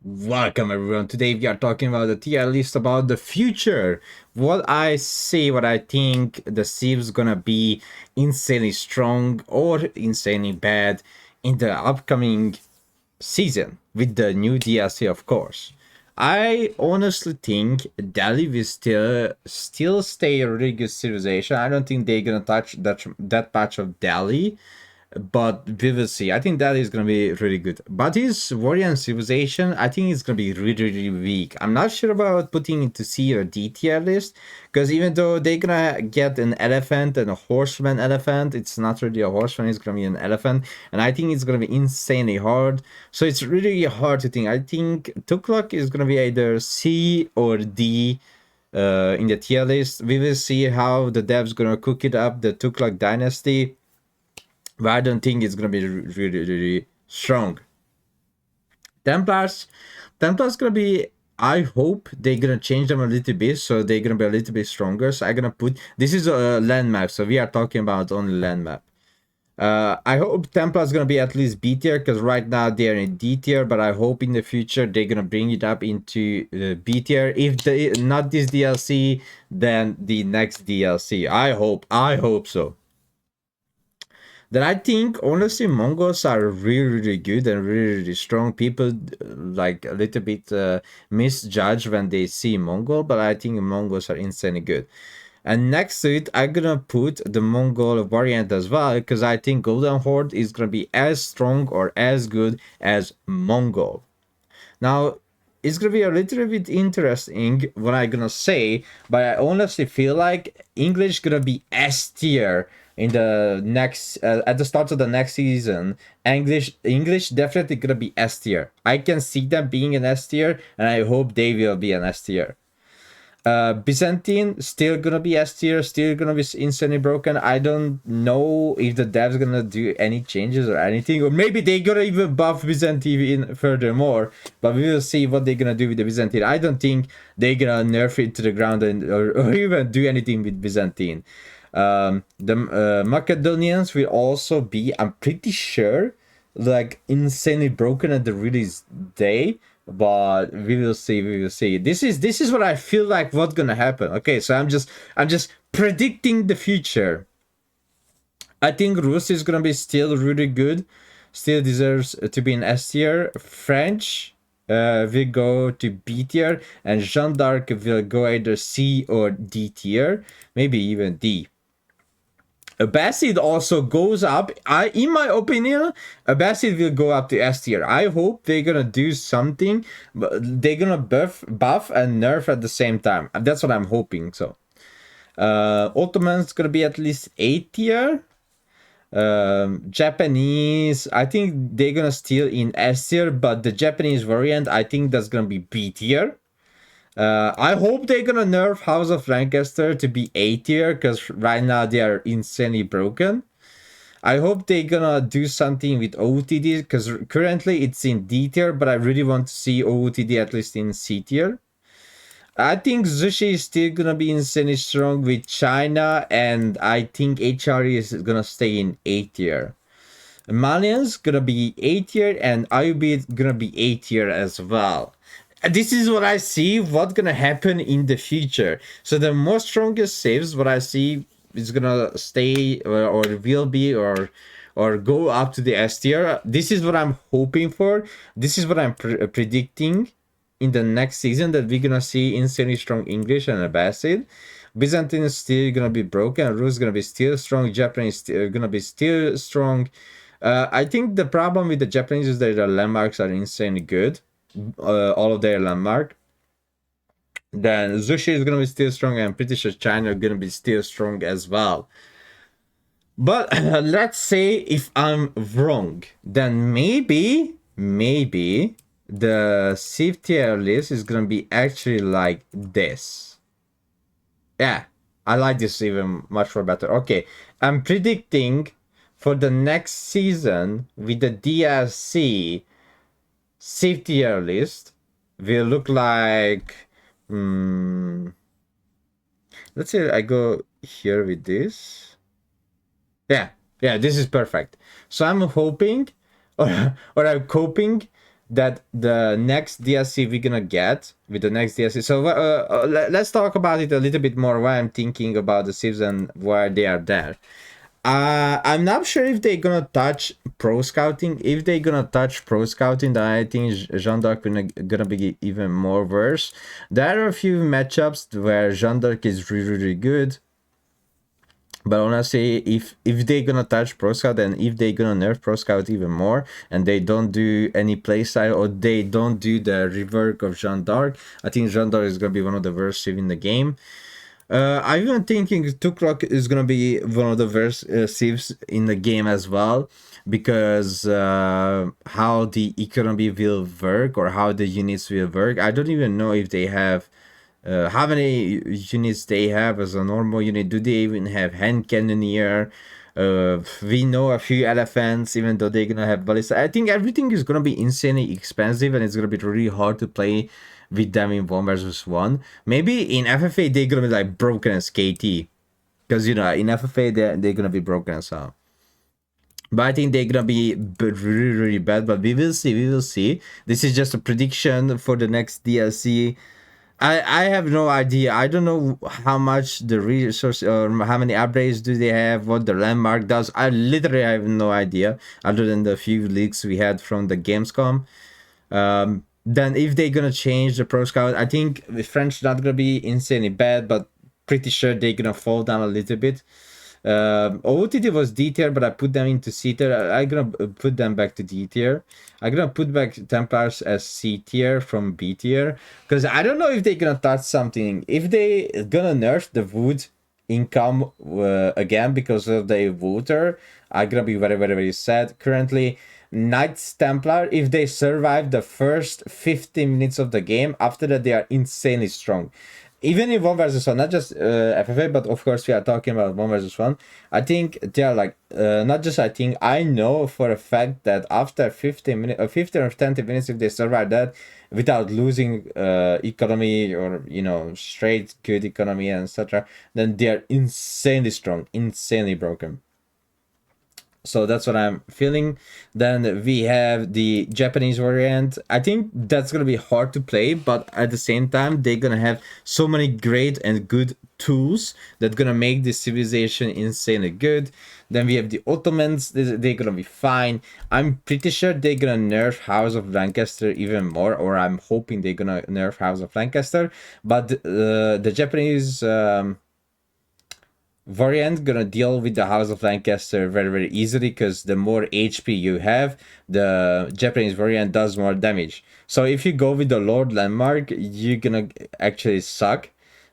Welcome everyone. Today we are talking about the tier list about the future. What I see, what I think the civs gonna be insanely strong or insanely bad in the upcoming season with the new DLC, of course. I honestly think Delhi will still stay a really good civilization. I don't think they're gonna touch that patch of Delhi, but we will see. I think that is going to be really good. But his warrior and civilization, I think it's going to be really, really weak. I'm not sure about putting it to C or D tier list, because even though they're going to get an elephant and a horseman elephant, it's not really a horseman, it's going to be an elephant. And I think it's going to be insanely hard. So it's really hard to think. I think Tukluk is going to be either C or D in the tier list. We will see how the devs going to cook it up, the Tukluk dynasty, but I don't think it's gonna be really, really strong. Templars, Templars gonna be. I hope they're gonna change them a little bit, so they're gonna be a little bit stronger. So I'm gonna put this is a land map, so we are talking about only land map. I hope Templars gonna be at least B tier, because right now they're in D tier, but I hope in the future they're gonna bring it up into B tier. If they not this DLC, then the next DLC. I hope so. Then I think honestly Mongols are really, really good and really, really strong. People like a little bit misjudge when they see Mongol, but I think Mongols are insanely good. And next to it, I'm gonna put the Mongol variant as well, because I think Golden Horde is gonna be as strong or as good as Mongol. Now, it's gonna be a little bit interesting what I'm gonna say, but I honestly feel like English gonna be S tier in the next at the start of the next season. English definitely gonna be S tier. I can see them being an S tier, and I hope they will be an S tier. Byzantine still gonna be S tier, still gonna be insanely broken. I don't know if the devs gonna do any changes or anything, or maybe they gonna even buff Byzantine furthermore. But we will see what they're gonna do with the Byzantine. I don't think they're gonna nerf it to the ground or even do anything with Byzantine. The Macedonians will also be, I'm pretty sure, like insanely broken at the release day, but we will see. This is what I feel like what's gonna happen. Okay, so I'm just predicting the future. I think Rus is gonna be still really good, still deserves to be in S tier. French will go to B tier, and Jeanne d'Arc will go either C or D tier, maybe even D. Abbasid also goes up. In my opinion, Abbasid will go up to S tier. I hope they're gonna do something, but they're gonna buff and nerf at the same time. That's what I'm hoping. So, Ottoman's gonna be at least A tier. Japanese, I think they're gonna still in S tier, but the Japanese variant, I think that's gonna be B tier. I hope they're gonna nerf House of Lancaster to be A tier, because right now they are insanely broken. I hope they're gonna do something with OOTD, because currently it's in D tier, but I really want to see OOTD at least in C tier. I think Zushi is still gonna be insanely strong with China, and I think HRE is gonna stay in A tier. Malian's gonna be A tier, and IUB is gonna be A tier as well. This is what I see what's gonna happen in the future. So the most strongest saves, what I see is gonna stay or will be or go up to the S tier. This is what I'm hoping for. This is what I'm predicting in the next season, that we're gonna see insanely strong English and Abbasid. Byzantine is still gonna be broken. Rus is gonna be still strong. Japanese still gonna be still strong. I think the problem with the Japanese is that their landmarks are insanely good. All of their landmark. Then Zushi is gonna be still strong, and I'm pretty sure China are gonna be still strong as well. But let's say if I'm wrong, then maybe the Civ tier list is gonna be actually like this. Yeah, I like this even much more better. Okay, I'm predicting for the next season with the DLC, Civ tier list will look like. Let's say I go here with this. Yeah, this is perfect. So I'm hoping, or I'm coping that the next DLC we're gonna get with the next DLC. So let's talk about it a little bit more. Why I'm thinking about the civs and why they are there. I'm not sure if they're gonna touch pro scouting. If they're gonna touch pro scouting, then I think Jean d'Arc gonna be even more worse. There are a few matchups where Jean d'Arc is really, really good. But honestly, if they're gonna touch Pro Scout and if they're gonna nerf Pro Scout even more, and they don't do any playstyle or they don't do the rework of Jeanne d'Arc, I think Jeanne d'Arc is gonna be one of the worst civ in the game. I'm even thinking Tukrock is gonna be one of the worst civs in the game as well, because how the economy will work or how the units will work. I don't even know if they have how many units they have as a normal unit. Do they even have hand cannoneer? We know a few elephants, even though they're gonna have ballista. I think everything is gonna be insanely expensive, and it's gonna be really hard to play with them in 1 versus 1. Maybe in FFA they're gonna be like broken as KT, because you know in FFA they're gonna be broken as well. But I think they're gonna be really, really bad. But we will see. We will see. This is just a prediction for the next DLC. I have no idea. I don't know how much the resource or how many upgrades do they have, what the landmark does. I literally have no idea, other than the few leaks we had from the Gamescom. Then if they're gonna change the Pro Scout, I think the French not gonna be insanely bad, but pretty sure they're gonna fall down a little bit. OOTD was D tier, but I put them into C tier. I'm gonna put them back to D tier. I'm gonna put back Templars as C tier from B tier, because I don't know if they're gonna touch something. If they gonna nerf the wood income again because of the water, I'm gonna be very, very, very sad. Currently, Knights Templar, if they survive the first 15 minutes of the game, after that they are insanely strong. Even in 1 versus 1, not just FFA, but of course we are talking about 1 versus 1. I think they are like not just I think, I know for a fact that after 15 minutes, 15 or 20 minutes, if they survive that without losing economy or straight good economy and etc., then they are insanely strong, insanely broken. So that's what I'm feeling. Then we have the Japanese variant. I think that's gonna be hard to play, but at the same time, they're gonna have so many great and good tools that gonna make this civilization insanely good. Then we have the Ottomans. They're gonna be fine. I'm pretty sure they're gonna nerf House of Lancaster even more, or I'm hoping they're gonna nerf House of Lancaster. But the Japanese variant gonna deal with the House of Lancaster very, very easily, because the more HP you have, the Japanese variant does more damage. So if you go with the Lord Landmark, you're gonna actually suck,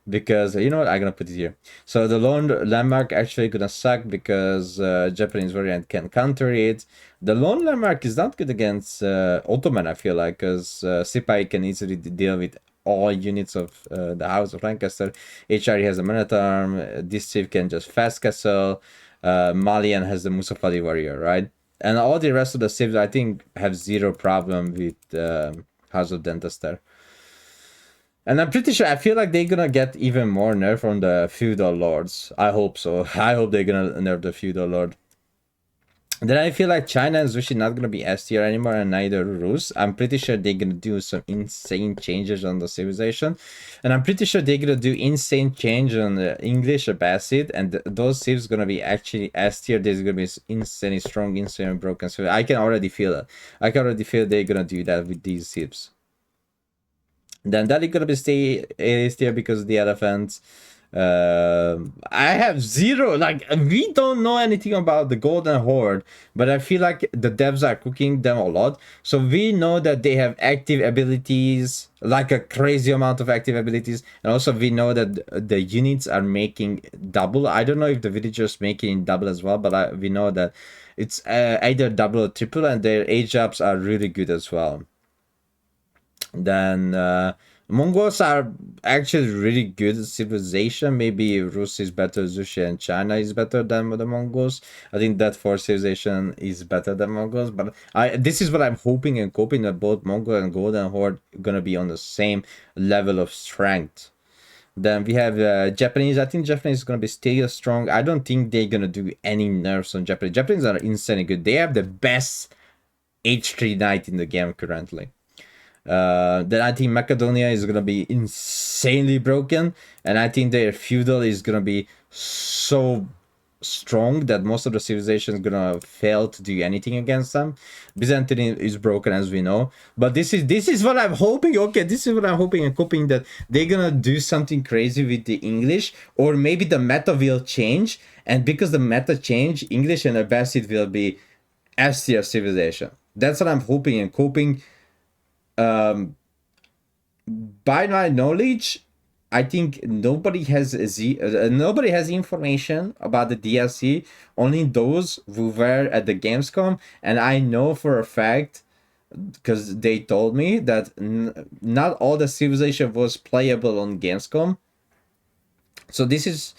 because you know what, I'm gonna put it here. So the Lord Landmark actually gonna suck because Japanese variant can counter it. The Lord Landmark is not good against Ottoman, I feel like, because Sipai can easily deal with all units of the House of Lancaster. HRE has a Man-at-Arm. This civ can just fast castle. Malian has the Musafali warrior, right? And all the rest of the civs, I think, have zero problem with House of Dentaster. And I'm pretty sure, I feel like they're gonna get even more nerf from the feudal lords. I hope so. I hope they're gonna nerf the feudal lord. Then I feel like China and Sushi not gonna be S tier anymore, and neither Rus. I'm pretty sure they're gonna do some insane changes on the civilization, and I'm pretty sure they're gonna do insane change on the English Abbasid, and those civs gonna be actually S tier. There's gonna be insanely strong, insanely broken. So I can already feel it. I can already feel they're gonna do that with these civs. Then that is gonna be stay A tier because of the elephants. I have zero, like, we don't know anything about the Golden Horde, but I feel like the devs are cooking them a lot. So we know that they have active abilities, like a crazy amount of active abilities, and also we know that the units are making double. I don't know if the villagers making double as well, but we know that it's either double or triple, and their age ups are really good as well. Then Mongols are actually really good civilization. Maybe Rus is better, Zushi, and China is better than the Mongols. I think that for civilization is better than Mongols. But this is what I'm hoping and hoping, that both Mongol and Golden Horde gonna be on the same level of strength. Then we have Japanese. I think Japanese is gonna be still strong. I don't think they're gonna do any nerfs on Japanese. Japanese are insanely good. They have the best H3 knight in the game currently. Then I think Macedonia is gonna be insanely broken, and I think their feudal is gonna be so strong that most of the civilization is gonna fail to do anything against them. Byzantine is broken, as we know, but this is what I'm hoping. Okay, this is what I'm hoping and hoping that they're gonna do something crazy with the English, or maybe the meta will change, and because the meta change, English and Abbasid will be S tier civilization. That's what I'm hoping and hoping. By my knowledge, I think nobody has nobody has information about the DLC. Only those who were at the Gamescom, and I know for a fact because they told me that not all the civilization was playable on Gamescom. So this is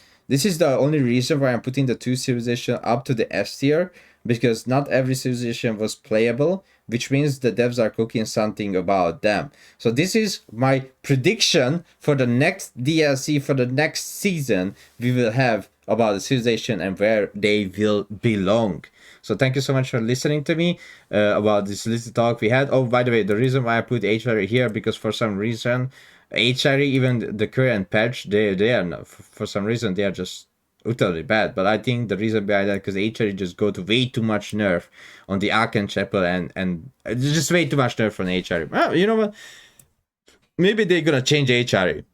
the only reason why I'm putting the two civilization up to the S tier, because not every civilization was playable, which means the devs are cooking something about them. So this is my prediction for the next DLC, for the next season we will have about the civilization and where they will belong. So thank you so much for listening to me about this little talk we had. Oh, by the way, the reason why I put HRE here, because for some reason HRE, even the current patch, they are not, for some reason they are just utterly bad. But I think the reason behind that because HRE just got way too much nerf on the Arcan Chapel and just way too much nerf on HRE. Well, you know what? Maybe they're gonna change HRE. You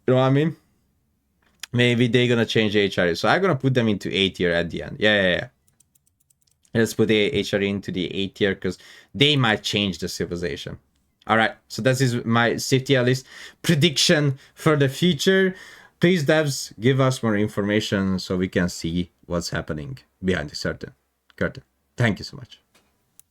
know what I mean? Maybe they're gonna change HRE. So I'm gonna put them into A tier at the end. Yeah. Let's put the HRE into the A tier because they might change the civilization. All right, so that is my safety list prediction for the future. Please, devs, give us more information so we can see what's happening behind the curtain. Thank you so much.